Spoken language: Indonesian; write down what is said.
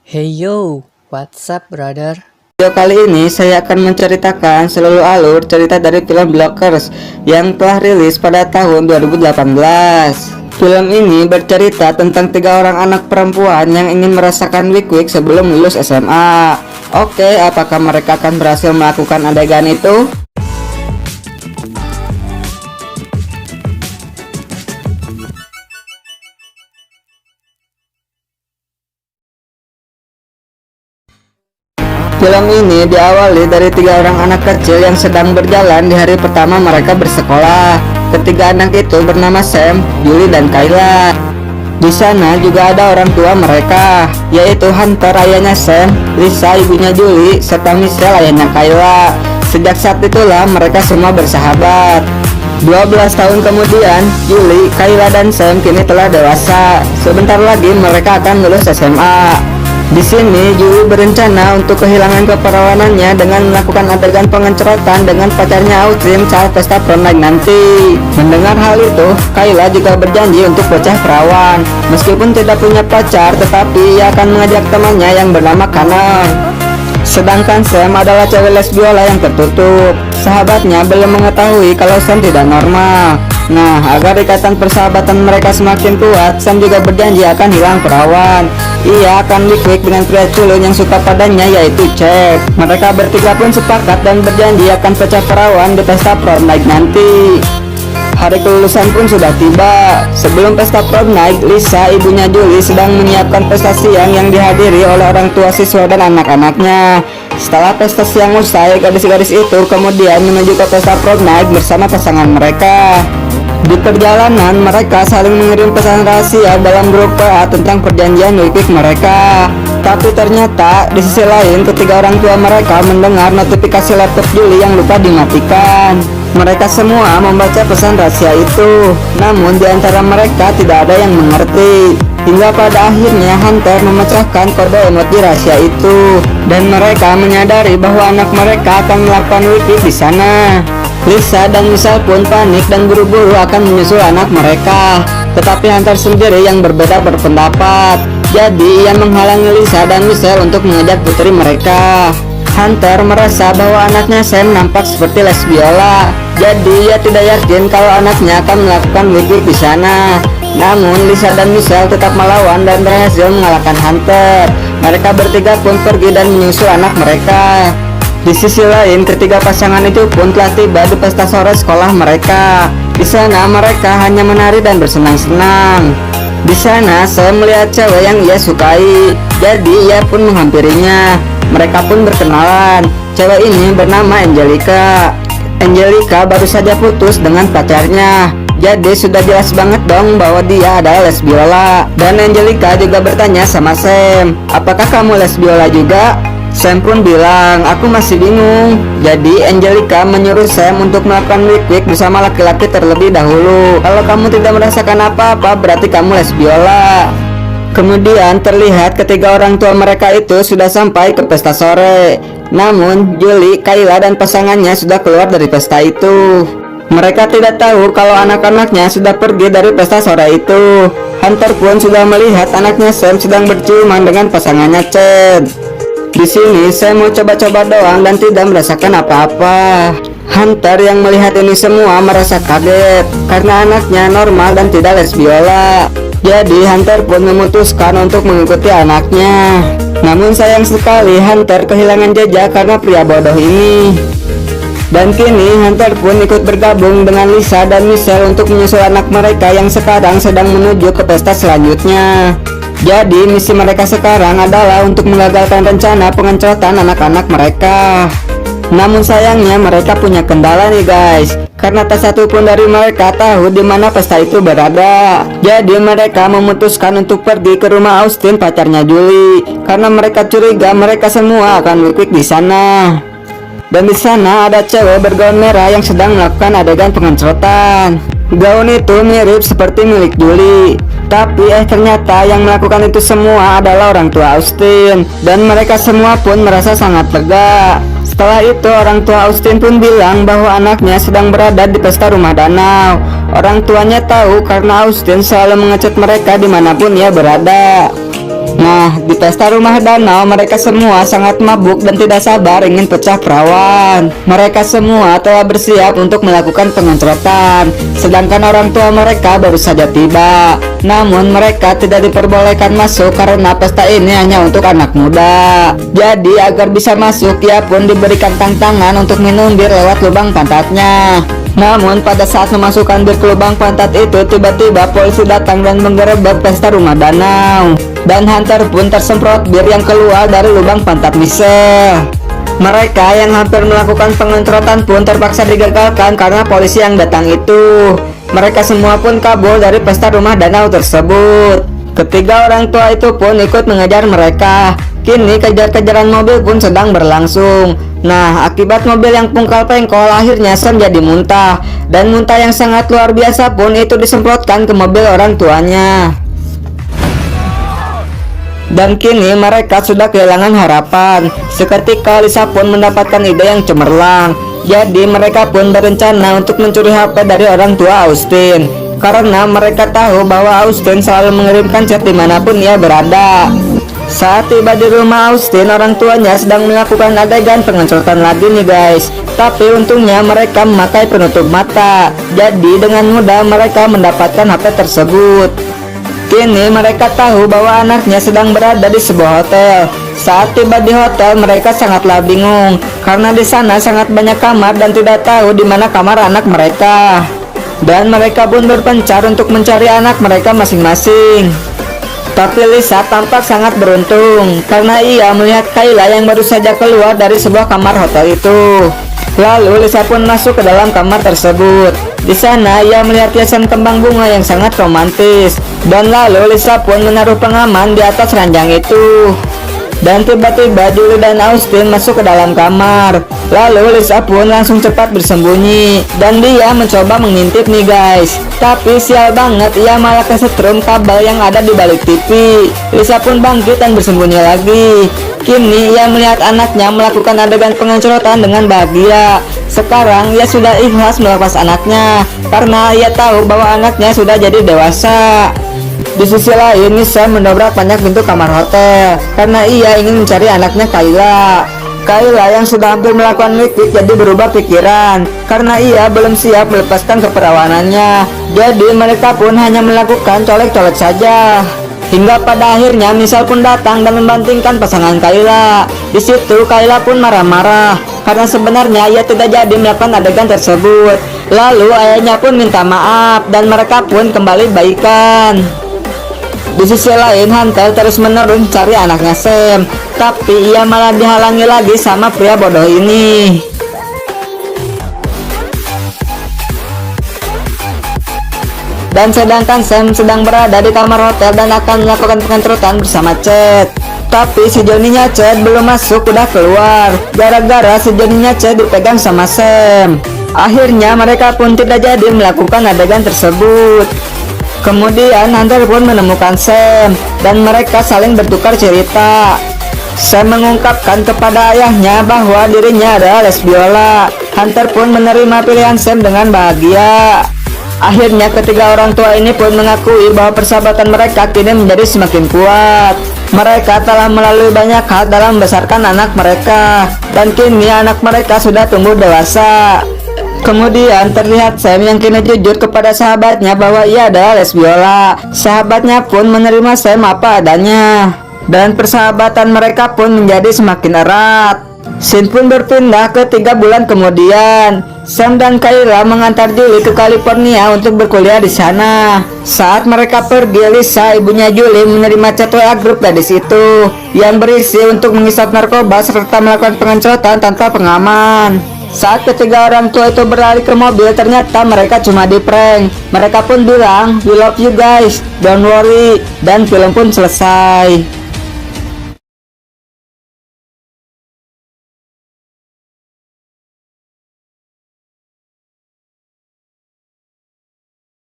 Hey yo, what's up brother? Video kali ini saya akan menceritakan seluruh alur cerita dari film Blockers yang telah rilis pada tahun 2018. Film ini bercerita tentang 3 orang anak perempuan yang ingin merasakan wik-wik sebelum lulus SMA. Oke, apakah mereka akan berhasil melakukan adegan itu? Film ini diawali dari 3 orang anak kecil yang sedang berjalan di hari pertama mereka bersekolah. Ketiga anak itu bernama Sam, Julie, dan Kayla. Di sana juga ada orang tua mereka, yaitu Hunter ayahnya Sam, Lisa ibunya Julie, serta Michelle ayahnya Kayla. Sejak saat itulah mereka semua bersahabat. 12 tahun kemudian, Julie, Kayla, dan Sam kini telah dewasa. Sebentar lagi mereka akan lulus SMA. Di sini Julie berencana untuk kehilangan keperawanannya dengan melakukan adegan pengencerotan dengan pacarnya Austin saat pesta prom night nanti. Mendengar hal itu, Kayla juga berjanji untuk pecah perawan. Meskipun tidak punya pacar, tetapi ia akan mengajak temannya yang bernama Connor. Sedangkan Sam adalah cewek lesbiola yang tertutup. Sahabatnya belum mengetahui kalau Sam tidak normal. Nah, agar ikatan persahabatan mereka semakin kuat, Sam juga berjanji akan hilang perawan. Ia akan wik-wik dengan pria culun yang suka padanya, yaitu Chad. Mereka bertiga pun sepakat dan berjanji akan pecah perawan di pesta prom night nanti. Hari kelulusan pun sudah tiba. Sebelum pesta prom night, Lisa, ibunya Julie, sedang menyiapkan pesta siang yang dihadiri oleh orang tua siswa dan anak-anaknya. Setelah pesta siang usai, gadis-gadis itu kemudian menuju ke pesta prom night bersama pasangan mereka. Di perjalanan, mereka saling mengirim pesan rahasia dalam grup WA tentang perjanjian wik-wik mereka. Tapi ternyata, di sisi lain, ketiga orang tua mereka mendengar notifikasi laptop Julie yang lupa dimatikan. Mereka semua membaca pesan rahasia itu, namun di antara mereka tidak ada yang mengerti. Hingga pada akhirnya Hunter memecahkan kode emoji rahasia itu, dan mereka menyadari bahwa anak mereka akan melakukan wik-wik di sana. Lisa dan Michelle pun panik dan buru-buru akan menyusul anak mereka. Tetapi Hunter sendiri yang berbeda berpendapat. Jadi ia menghalangi Lisa dan Michelle untuk mengajak putri mereka. Hunter merasa bahwa anaknya Sam nampak seperti lesbiola. Jadi ia tidak yakin kalau anaknya akan melakukan wik-wik di sana. Namun Lisa dan Michelle tetap melawan dan berhasil mengalahkan Hunter. Mereka bertiga pun pergi dan menyusul anak mereka. Di sisi lain, ketiga pasangan itu pun telah tiba di pesta sore sekolah mereka. Di sana mereka hanya menari dan bersenang-senang. Di sana Sam melihat cewek yang ia sukai, jadi ia pun menghampirinya. Mereka pun berkenalan. Cewek ini bernama Angelica. Angelica baru saja putus dengan pacarnya, jadi sudah jelas banget dong bahwa dia adalah lesbiola. Dan Angelica juga bertanya sama Sam, apakah kamu lesbiola juga? Sam pun bilang, aku masih bingung. Jadi Angelica menyuruh Sam untuk melakukan wik-wik bersama laki-laki terlebih dahulu. Kalau kamu tidak merasakan apa-apa, berarti kamu lesbiola. Kemudian terlihat ketiga orang tua mereka itu sudah sampai ke pesta sore. Namun Julie, Kayla, dan pasangannya sudah keluar dari pesta itu. Mereka tidak tahu kalau anak-anaknya sudah pergi dari pesta sore itu. Hunter pun sudah melihat anaknya Sam sedang berciuman dengan pasangannya Chad. Di sini saya mau coba-coba doang dan tidak merasakan apa-apa. Hunter yang melihat ini semua merasa kaget karena anaknya normal dan tidak lesbiola. Jadi Hunter pun memutuskan untuk mengikuti anaknya. Namun sayang sekali Hunter kehilangan jejak karena pria bodoh ini. Dan kini Hunter pun ikut bergabung dengan Lisa dan Michelle untuk menyusul anak mereka yang sekarang sedang menuju ke pesta selanjutnya. Jadi misi mereka sekarang adalah untuk menggagalkan rencana pengencerotan anak-anak mereka. Namun sayangnya mereka punya kendala nih guys, karena tak satu pun dari mereka tahu di mana pesta itu berada. Jadi mereka memutuskan untuk pergi ke rumah Austin, pacarnya Julie, karena mereka curiga mereka semua akan wik-wik di sana. Dan di sana ada cewek bergaun merah yang sedang melakukan adegan pengencerotan. Gaun itu mirip seperti milik Julie, tapi ternyata yang melakukan itu semua adalah orang tua Austin. Dan mereka semua pun merasa sangat lega. Setelah itu orang tua Austin pun bilang bahwa anaknya sedang berada di pesta rumah danau. Orang tuanya tahu karena Austin selalu mengechat mereka dimanapun ia berada. Nah, di pesta rumah danau mereka semua sangat mabuk dan tidak sabar ingin pecah perawan. Mereka semua telah bersiap untuk melakukan pengencrotan, sedangkan orang tua mereka baru saja tiba. Namun mereka tidak diperbolehkan masuk karena pesta ini hanya untuk anak muda. Jadi agar bisa masuk, ia pun diberikan tantangan untuk minum bir lewat lubang pantatnya. Namun pada saat memasukkan bir ke lubang pantat itu, tiba-tiba polisi datang dan menggerebek pesta rumah danau. Dan Hunter pun tersemprot bir yang keluar dari lubang pantat Michelle. Mereka yang hampir melakukan pengencrotan pun terpaksa digagalkan karena polisi yang datang itu. Mereka semua pun kabur dari pesta rumah danau tersebut. Ketiga orang tua itu pun ikut mengejar mereka. Kini kejar-kejaran mobil pun sedang berlangsung. Nah, akibat mobil yang pungkal pengkol, akhirnya Sam jadi muntah. Dan muntah yang sangat luar biasa pun itu disemprotkan ke mobil orang tuanya. Dan kini mereka sudah kehilangan harapan. Seketika Lisa pun mendapatkan ide yang cemerlang. Jadi mereka pun berencana untuk mencuri HP dari orang tua Austin, karena mereka tahu bahwa Austin selalu mengirimkan chat dimanapun ia berada. Saat tiba di rumah Austin, orang tuanya sedang melakukan adegan pengencrotan lagi nih guys. Tapi untungnya mereka memakai penutup mata, jadi dengan mudah mereka mendapatkan HP tersebut. Kini mereka tahu bahwa anaknya sedang berada di sebuah hotel. Saat tiba di hotel, mereka sangatlah bingung karena di sana sangat banyak kamar dan tidak tahu di mana kamar anak mereka. Dan mereka pun berpencar untuk mencari anak mereka masing-masing. Tapi Lisa tampak sangat beruntung karena ia melihat Kayla yang baru saja keluar dari sebuah kamar hotel itu. Lalu Lisa pun masuk ke dalam kamar tersebut. Di sana ia melihat hiasan kembang bunga yang sangat romantis. Dan lalu Lisa pun menaruh pengaman di atas ranjang itu. Dan tiba-tiba Julie dan Austin masuk ke dalam kamar. Lalu Lisa pun langsung cepat bersembunyi. Dan dia mencoba mengintip nih guys. Tapi sial banget, ia malah kesetrum kabel yang ada di balik TV. Lisa pun bangkit dan bersembunyi lagi. Kini ia melihat anaknya melakukan adegan pengencrotan dengan bahagia. Sekarang ia sudah ikhlas melepas anaknya karena ia tahu bahwa anaknya sudah jadi dewasa. Di sisi lain, Sam mendobrak banyak pintu kamar hotel karena ia ingin mencari anaknya Kayla. Kayla yang sudah hampir melakukan litik jadi berubah pikiran karena ia belum siap melepaskan keperawanannya. Jadi mereka pun hanya melakukan colek-colek saja. Hingga pada akhirnya Michelle pun datang dan membantingkan pasangan Kayla. Di situ Kayla pun marah-marah karena sebenarnya ia tidak jadi melakukan adegan tersebut. Lalu ayahnya pun minta maaf dan mereka pun kembali baikan. Di sisi lain, Hunter terus-menerus mencari anaknya Sam, tapi ia malah dihalangi lagi sama pria bodoh ini. Dan sedangkan Sam sedang berada di kamar hotel dan akan melakukan pengencrotan bersama Chad. Tapi si Johnny-nya Chad belum masuk udah keluar, gara-gara si Johnny-nya Chad dipegang sama Sam. Akhirnya mereka pun tidak jadi melakukan adegan tersebut. Kemudian Hunter pun menemukan Sam dan mereka saling bertukar cerita. Sam mengungkapkan kepada ayahnya bahwa dirinya adalah lesbiola. Hunter pun menerima pilihan Sam dengan bahagia. Akhirnya ketiga orang tua ini pun mengakui bahwa persahabatan mereka kini menjadi semakin kuat. Mereka telah melalui banyak hal dalam membesarkan anak mereka, dan kini anak mereka sudah tumbuh dewasa. Kemudian terlihat Sam yang kini jujur kepada sahabatnya bahwa ia adalah lesbiola. Sahabatnya pun menerima Sam apa adanya, dan persahabatan mereka pun menjadi semakin erat. Scene pun berpindah ke 3 bulan kemudian. Sam dan Kayla mengantar Julie ke California untuk berkuliah di sana. Saat mereka pergi, Lisa, ibunya Julie, menerima chat WA grup gadis itu yang berisi untuk menghisap narkoba serta melakukan pengencrotan tanpa pengaman. Saat ketiga orang tua itu berlari ke mobil, ternyata mereka cuma di prank. Mereka pun bilang, "We love you guys, don't worry," dan film pun selesai.